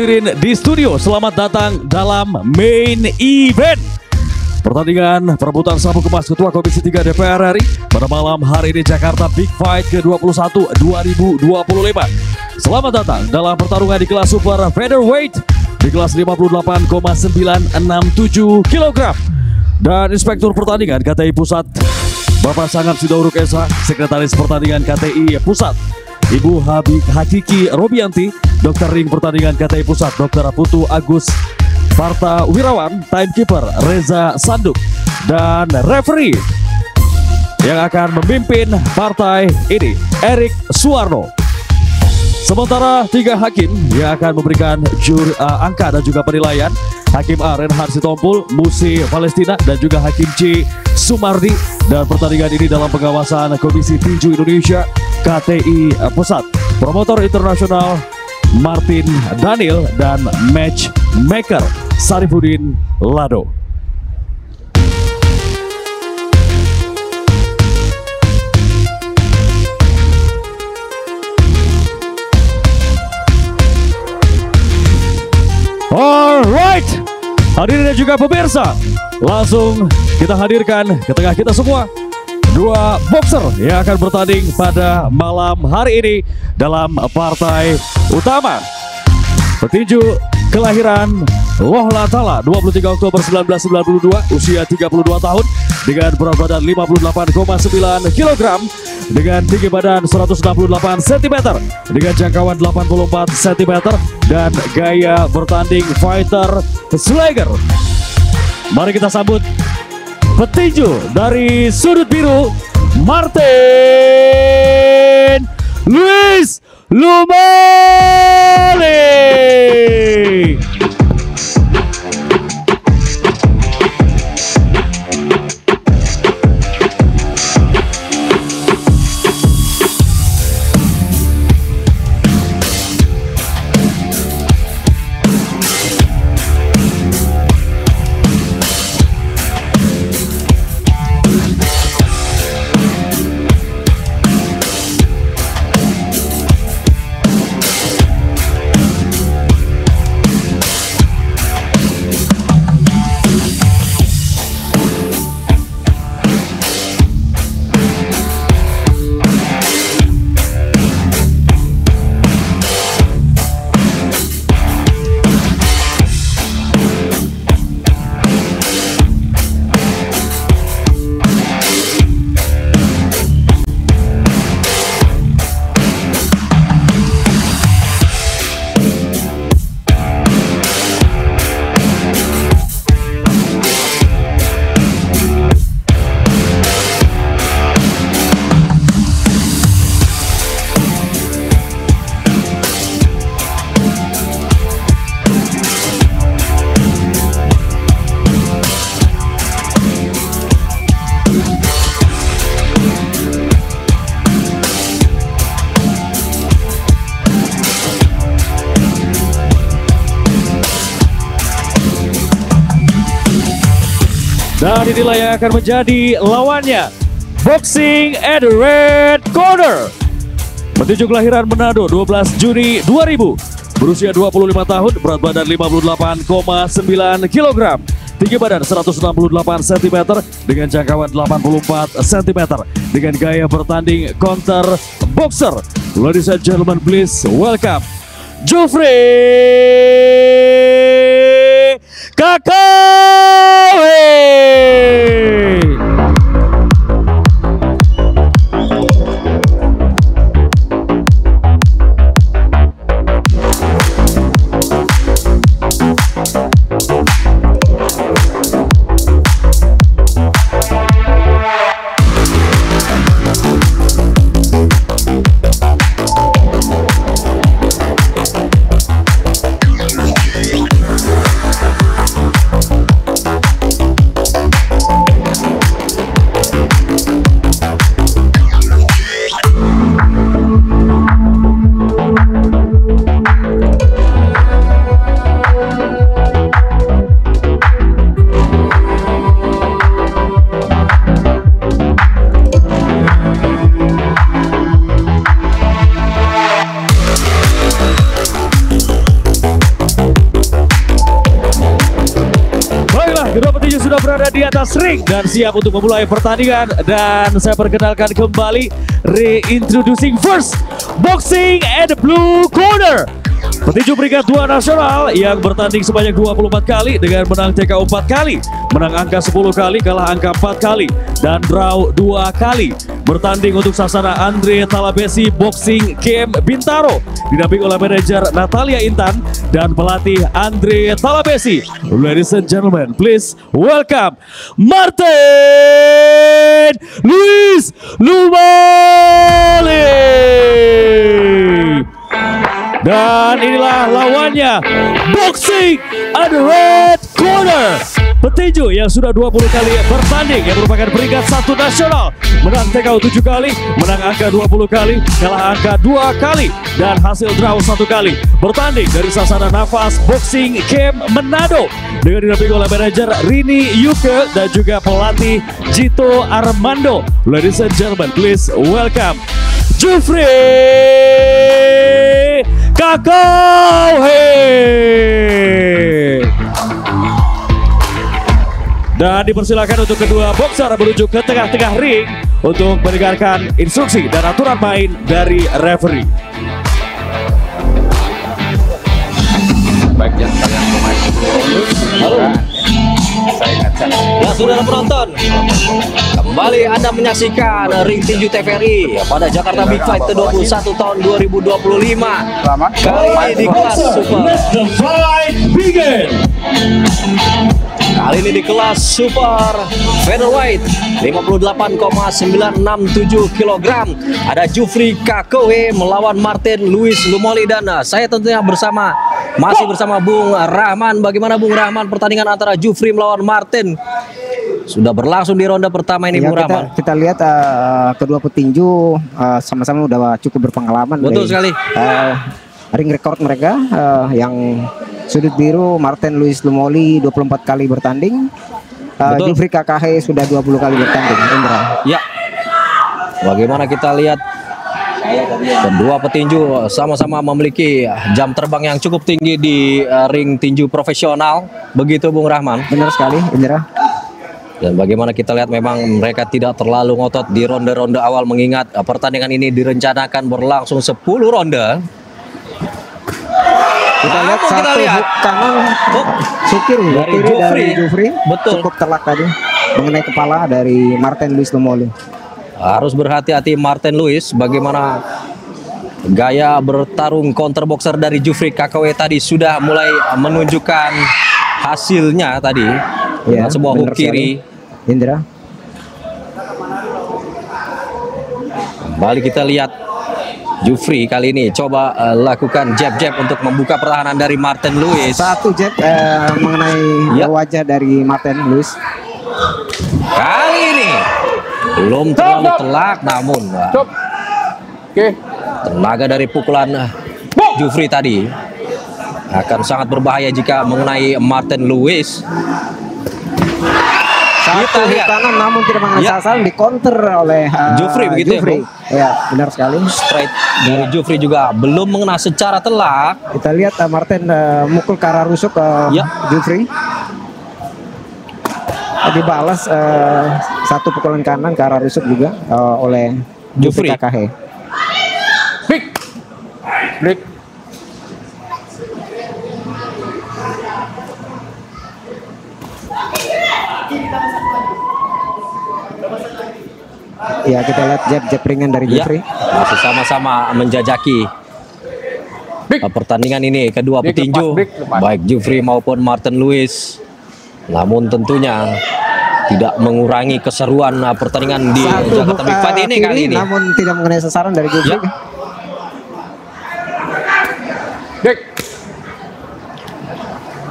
hadirin di studio, selamat datang dalam main event pertandingan perebutan sabuk emas Ketua Komisi 3 DPR RI pada malam hari ini Jakarta Big Fight ke-21 2025. Selamat datang dalam pertarungan di kelas super featherweight di kelas 58,967 kg. Dan inspektur pertandingan KTI Pusat Bapak Sangam Sidauruk Esa, Sekretaris Pertandingan KTI Pusat Ibu Hakiki Robianti, Dokter Ring Pertandingan KTI Pusat Dr. Putu Agus Parta Wirawan, Timekeeper Reza Sanduk, dan referee yang akan memimpin partai ini Erik Suwarno. Sementara 3 hakim yang akan memberikan angka dan juga penilaian, Hakim A. Renhard Sitompul, Musi Palestina, dan juga Hakim C. Sumardi. Dan pertandingan ini dalam pengawasan Komisi Tinju Indonesia KTI Pusat, promotor internasional Martin Daniel, dan matchmaker Sarifudin Lado. Alright, hadirin dan juga pemirsa, langsung kita hadirkan ke tengah kita semua 2 boxer yang akan bertanding pada malam hari ini dalam partai utama. Petinju kelahiran Lohla Tala 23 Oktober 1992, usia 32 tahun, dengan berat badan 58,9 kg, dengan tinggi badan 168 cm, dengan jangkauan 84 cm, dan gaya bertanding fighter slagger. Mari kita sambut petinju dari sudut biru, Martin Luis Lumali. Dan inilah yang akan menjadi lawannya, boxing at the red corner. Petinju kelahiran Manado 12 Juni 2000, berusia 25 tahun, berat badan 58,9 kg, tinggi badan 168 cm, dengan jangkauan 84 cm, dengan gaya bertanding counter boxer. Ladies and gentlemen, please welcome Jofre Kakawe. berada di atas ring dan siap untuk memulai pertandingan. Dan saya perkenalkan kembali, reintroducing first, boxing at the blue corner, petinju peringkat 2 nasional yang bertanding sebanyak 24 kali dengan menang TKO 4 kali, menang angka 10 kali, kalah angka 4 kali, dan draw 2 kali. Bertanding untuk Sasana Andre Talabesi Boxing Camp Bintaro, didampingi oleh manajer Natalia Intan dan pelatih Andre Talabesi. Ladies and gentlemen, please welcome Martin Luis Lumoli. Dan inilah lawannya, boxing at the red corner, petinju yang sudah 20 kali bertanding, yang merupakan peringkat 1 nasional, menang TKO 7 kali, menang angka 20 kali, kalah angka 2 kali, dan hasil draw 1 kali. Bertanding dari Sasana Nafas Boxing Camp Manado dengan didampingi oleh manajer Rini Yuke dan juga pelatih Jito Armando. Ladies and gentlemen, please welcome Jufri Kakauhe. Dan dipersilakan untuk kedua boxer menuju ke tengah-tengah ring untuk mendengarkan instruksi dan aturan main dari referee. Baik yang kalian pemain Halo. saya ngecek. Ya, saudara penonton, kembali Anda menyaksikan Ring Tinju TVRI pada Jakarta Big Fight ke-21 tahun 2025. Selamat. Kali ini di kelas super. Let the fight begin. Kali ini di kelas super featherweight 58,967 kg. Ada Jufri Kakauhe melawan Martin Luis Lumoli, dan saya tentunya masih bersama Bung Rahman. Bagaimana Bung Rahman pertandingan antara Jufri melawan Martin? Sudah berlangsung di ronde pertama ini, ya, Bung Rahman. kita lihat kedua petinju sama-sama udah cukup berpengalaman. Betul sekali. Ring record mereka yang sudut biru Martin Luis Lumoli 24 kali bertanding. Jufri Kakauhe sudah 20 kali bertanding. Indra. Ya. Bagaimana kita lihat kedua petinju sama-sama memiliki jam terbang yang cukup tinggi di ring tinju profesional. Begitu Bung Rahman. Benar sekali, Indra. Dan bagaimana kita lihat memang mereka tidak terlalu ngotot di ronde-ronde awal, mengingat pertandingan ini direncanakan berlangsung 10 ronde. Kita lihat satu hook kanan sukir dari Jufri. Betul. Cukup telak tadi mengenai kepala dari Martin Luis Lumoli. Harus berhati-hati Martin Luis. Bagaimana gaya bertarung counter boxer dari Jufri Kakauhe tadi sudah mulai menunjukkan hasilnya tadi. Ya, Sebuah hook kiri. Indra. Kembali kita lihat Jufri kali ini coba lakukan jab-jab untuk membuka pertahanan dari Martin Luis. Satu jab mengenai wajah dari Martin Luis. Kali ini belum terlalu telak, namun tenaga dari pukulan Jufri tadi akan sangat berbahaya jika mengenai Martin Luis. Satu hook kanan namun tidak mengenai sasaran, di counter oleh Jufri, begitu Jufri. Ya, benar sekali. Straight dari Jufri juga belum mengena secara telak. Kita lihat Martin mukul ke arah rusuk ke Jufri. Dibalas satu pukulan kanan ke arah rusuk juga oleh Jufri Kakauhe. Break. Ya, kita lihat jab ringan dari Jufri. Masih sama-sama menjajaki pertandingan ini kedua petinju, baik Jufri maupun Martin Luis. Namun tentunya tidak mengurangi keseruan pertandingan di Jakarta Big Fight ini kali ini. Namun tidak mengenai sasaran dari Jufri.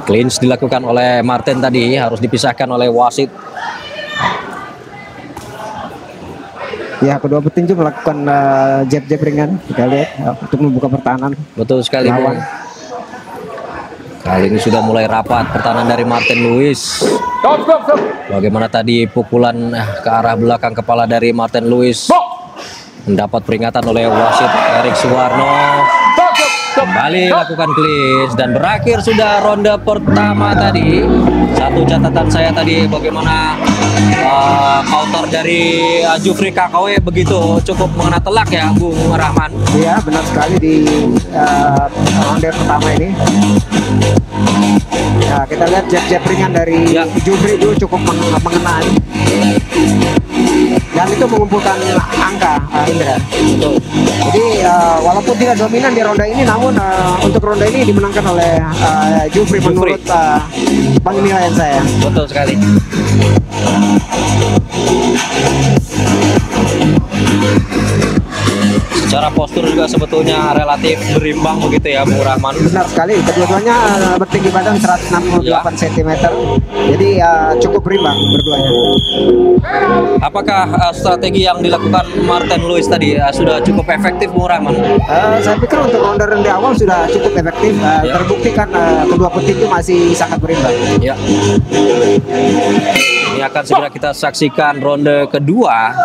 Clinch dilakukan oleh Martin tadi, harus dipisahkan oleh wasit. Ya, kedua petinju melakukan jab-jab ringan. Kita lihat untuk membuka pertahanan. Betul sekali. Lawan. Kali ini sudah mulai rapat pertahanan dari Martin Luis. Bagaimana tadi pukulan ke arah belakang kepala dari Martin Luis mendapat peringatan oleh wasit Erik Suwarno. Kembali lakukan clinch dan berakhir sudah ronde pertama tadi. Satu catatan saya tadi bagaimana counter dari Jufri KKW begitu cukup mengena telak ya Bung Rahman. Iya, benar sekali di ronde pertama ini. Ya, kita lihat jab ringan dari Jufri itu cukup mengena. Dan itu mengumpulkan angka, Indra. Jadi walaupun tidak dominan di ronde ini, namun untuk ronde ini dimenangkan oleh Jufri menurut penilaian saya. Betul sekali. Secara postur juga sebetulnya relatif berimbang begitu ya Bung Rahman. Benar sekali, kedua-duanya bertinggi badan 168 cm. Jadi cukup berimbang berduanya. Apakah strategi yang dilakukan Martin Lewis tadi sudah cukup efektif Bung Rahman? Saya pikir untuk ronde awal sudah cukup efektif. Terbukti kan kedua petinju masih sangat berimbang. Ya. Ini akan segera kita saksikan ronde kedua.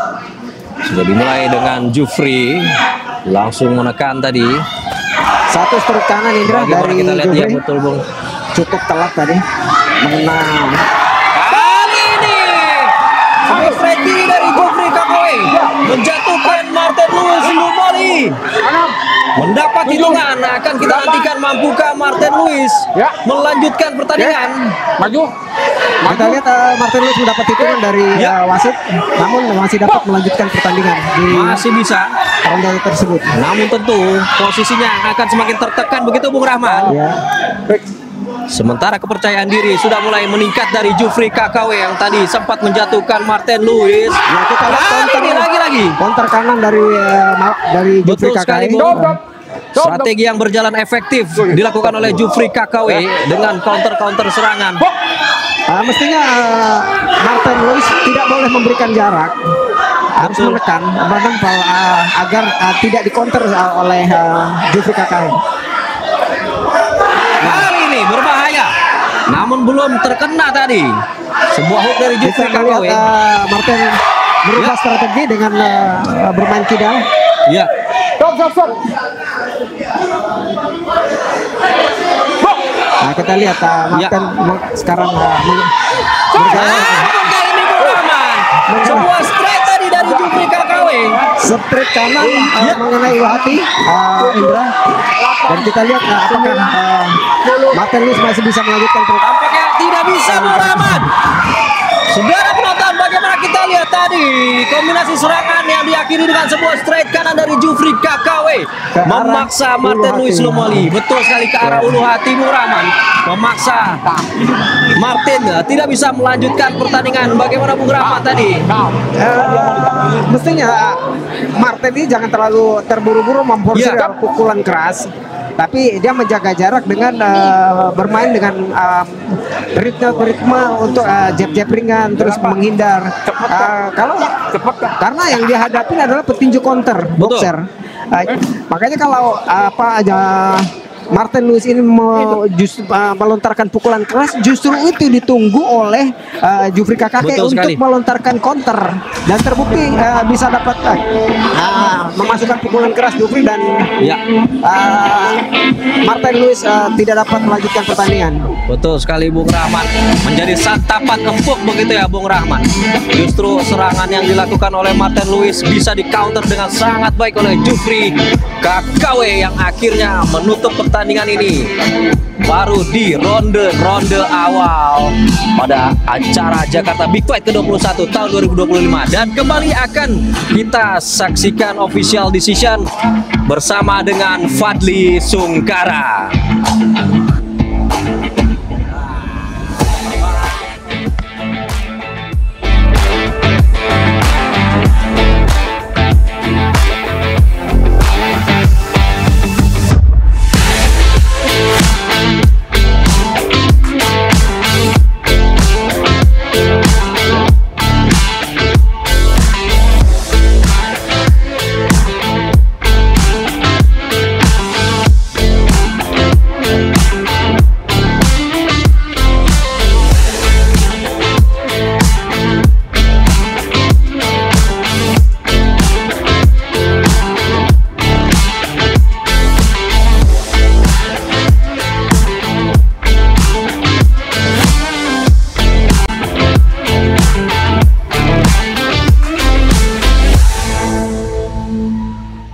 Sudah dimulai dengan Jufri langsung menekan tadi. Satu strike kanan Indra dari kita lihat Jufri. ya betul Bung. Cukup telat tadi mengenang. Kali ini sebuah strike kiri dari Jufri KKW menjatuhkan Martin Lewis Lumoli. Mendapat hitungan, akan kita nantikan mampukah Martin Lewis melanjutkan pertandingan. Kita lihat Martin Lewis mendapat hitungan dari wasit, namun masih dapat melanjutkan pertandingan di Masih bisa. ronde tersebut. Namun tentu posisinya akan semakin tertekan begitu Bung Rahman. Ya. Sementara kepercayaan diri sudah mulai meningkat dari Jufri KKW yang tadi sempat menjatuhkan Martin Lewis. Ya, kita lihat lagi. Counter kanan dari Jufri Betul sekali, KKW. Bung. Strategi yang berjalan efektif dilakukan oleh Jufri KKW dengan counter serangan. Mestinya Martin Lewis tidak boleh memberikan jarak, harus menekan agar tidak dikonter oleh Jufri KKW. Kali ini berbahaya, namun belum terkena tadi. Sebuah hook dari Jufri Kita KKW. lihat Martin berubah strategi dengan bermain kidal. Ya. Nah, kita lihat Martin sekarang bergaya. Apakah ini Bung Rahman? Sebuah strike tadi dari Jufri KKW. Strike kanan mengenai hati Indra. Dan kita lihat apakah Martin Lewis masih bisa melanjutkan pertandingan. Tampaknya tidak bisa Bung Rahman. Saudara penonton, bagaimana kita lihat tadi kombinasi serangan yang diakhiri dengan sebuah straight kanan dari Jufri KKW memaksa Martin Lewis Lumoli. Betul sekali ke arah ulu hati Bung Rahman, memaksa Martin tidak bisa melanjutkan pertandingan. Bagaimana Bung Rahman tadi? Mestinya Martin ini jangan terlalu terburu-buru memforsir pukulan keras, tapi dia menjaga jarak dengan bermain dengan ritme untuk jab ringan, terus menghindar. Karena yang dia hadapin adalah petinju counter boxer. Makanya kalau Martin Lewis ini melontarkan pukulan keras, justru itu ditunggu oleh Jufri KKW untuk melontarkan counter, dan terbukti bisa dapat memasukkan pukulan keras Jufri, dan Martin Lewis tidak dapat melanjutkan pertandingan. Betul sekali Bung Rahman, menjadi santapan empuk begitu ya Bung Rahman. Justru serangan yang dilakukan oleh Martin Lewis bisa di counter dengan sangat baik oleh Jufri KKW yang akhirnya menutup pertandingan ini baru di ronde awal pada acara Jakarta Big Fight ke-21 tahun 2025. Dan kembali akan kita saksikan official decision bersama dengan Fadli Sungkara.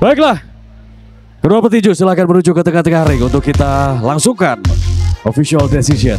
Baiklah, kedua petinju silakan menuju ke tengah-tengah ring untuk kita langsungkan official decision.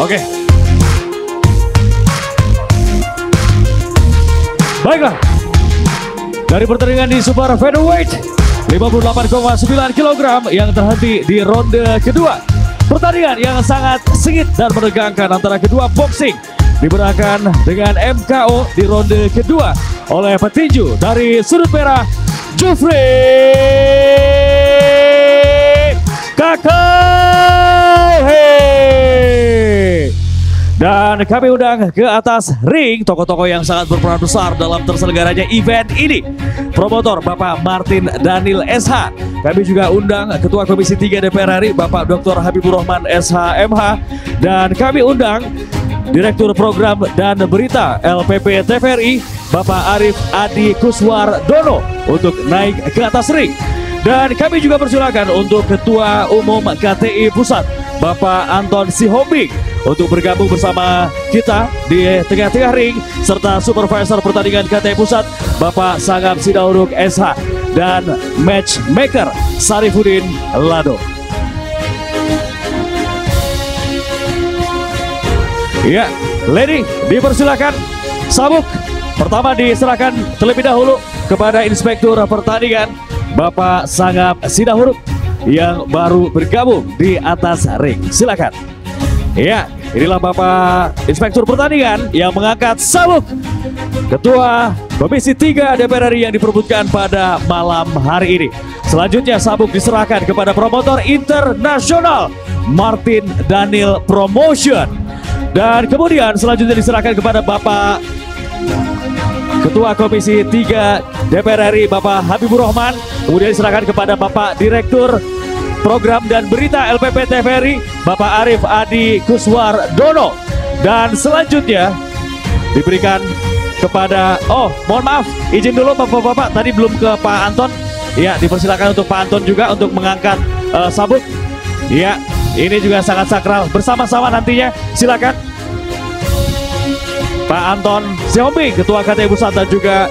Oke. Baiklah. Dari pertandingan di Super Featherweight 58,9 kg yang terhenti di ronde kedua. Pertandingan yang sangat sengit dan menegangkan antara kedua boxing dimenangkan dengan MKO di ronde kedua oleh petinju dari sudut merah Jufri Kakauhe. Dan kami undang ke atas ring tokoh-tokoh yang sangat berperan besar dalam terselenggaranya event ini. Promotor Bapak Martin Daniel SH. Kami juga undang Ketua Komisi 3 DPR RI Bapak Dr. Habibur Rahman SH.MH. Dan kami undang Direktur Program dan Berita LPP TVRI Bapak Arif Adi Kuswardono untuk naik ke atas ring. Dan kami juga persilakan untuk Ketua Umum KTI Pusat Bapak Anton Sihombing untuk bergabung bersama kita di tengah-tengah ring, serta Supervisor Pertandingan KTI Pusat Bapak Sangam Sidauruk SH dan Matchmaker Sarifudin Lado. Ya, lady dipersilakan. Sabuk pertama diserahkan terlebih dahulu kepada Inspektur Pertandingan Bapak Sangam Sidauruk yang baru bergabung di atas ring. Silakan. Ya, inilah Bapak Inspektur Pertandingan yang mengangkat sabuk Ketua Komisi 3 DPR RI yang diperebutkan pada malam hari ini. Selanjutnya sabuk diserahkan kepada promotor internasional Martin Daniel Promotion. Dan kemudian selanjutnya diserahkan kepada Bapak Ketua Komisi 3 DPR RI Bapak Habibur Rahman. Kemudian diserahkan kepada Bapak Direktur Program dan Berita LPP TVRI Bapak Arif Adi Kuswardono. Dan selanjutnya diberikan kepada, mohon maaf, izin dulu Bapak-bapak, tadi belum ke Pak Anton. Ya, dipersilakan untuk Pak Anton juga untuk mengangkat sabuk. Ya, ini juga sangat sakral bersama-sama nantinya. Silakan Pak Anton Sihombing, Ketua KTI Pusat, dan juga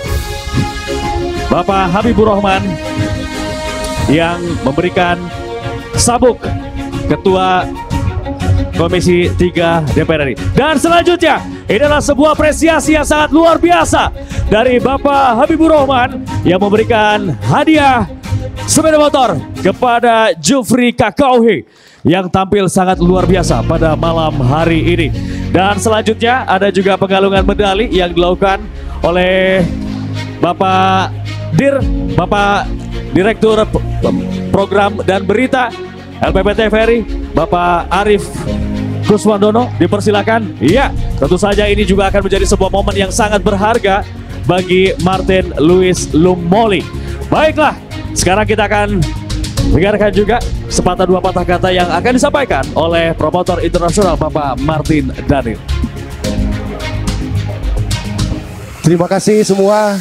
Bapak Habibur Rahman yang memberikan sabuk Ketua Komisi 3 DPR RI. Dan selanjutnya ini adalah sebuah apresiasi yang sangat luar biasa dari Bapak Habibur Rahman yang memberikan hadiah sepeda motor kepada Jufri Kakauhe yang tampil sangat luar biasa pada malam hari ini. Dan selanjutnya ada juga penggalungan medali yang dilakukan oleh Bapak Direktur Program dan Berita LPP TVRI Bapak Arif Kuswardono. Dipersilakan. Iya, tentu saja ini juga akan menjadi sebuah momen yang sangat berharga bagi Martin Louis Lumoli. Baiklah, sekarang kita akan dengarkan juga sepatah dua patah kata yang akan disampaikan oleh promotor internasional Bapak Martin Daniel. Terima kasih semua.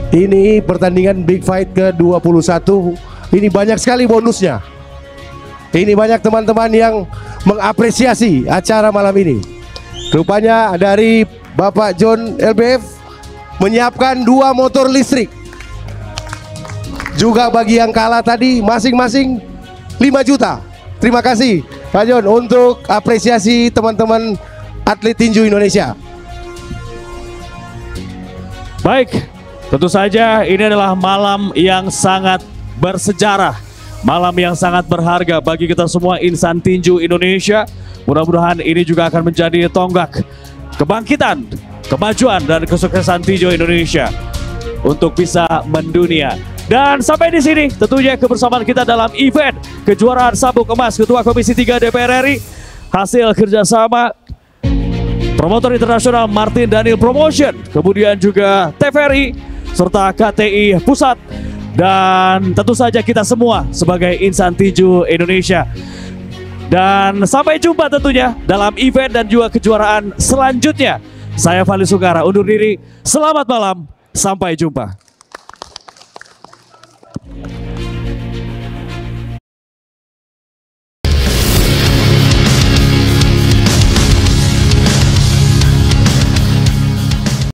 Ini pertandingan Big Fight ke-21. Ini banyak sekali bonusnya. Ini banyak teman-teman yang mengapresiasi acara malam ini. Rupanya dari Bapak John LBF menyiapkan 2 motor listrik. Juga bagi yang kalah tadi masing-masing 5 juta. Terima kasih Pak John untuk apresiasi teman-teman atlet tinju Indonesia. Baik, tentu saja ini adalah malam yang sangat bersejarah, malam yang sangat berharga bagi kita semua insan tinju Indonesia. Mudah-mudahan ini juga akan menjadi tonggak kebangkitan, kemajuan dan kesuksesan tinju Indonesia untuk bisa mendunia. Dan sampai di sini tentunya kebersamaan kita dalam event kejuaraan sabuk emas Ketua Komisi 3 DPR RI, hasil kerjasama promotor internasional Martin Daniel Promotion, kemudian juga TVRI serta KTI Pusat, dan tentu saja kita semua sebagai insan tinju Indonesia. Dan sampai jumpa tentunya dalam event dan juga kejuaraan selanjutnya. Saya Fali Sungkara undur diri. Selamat malam, sampai jumpa.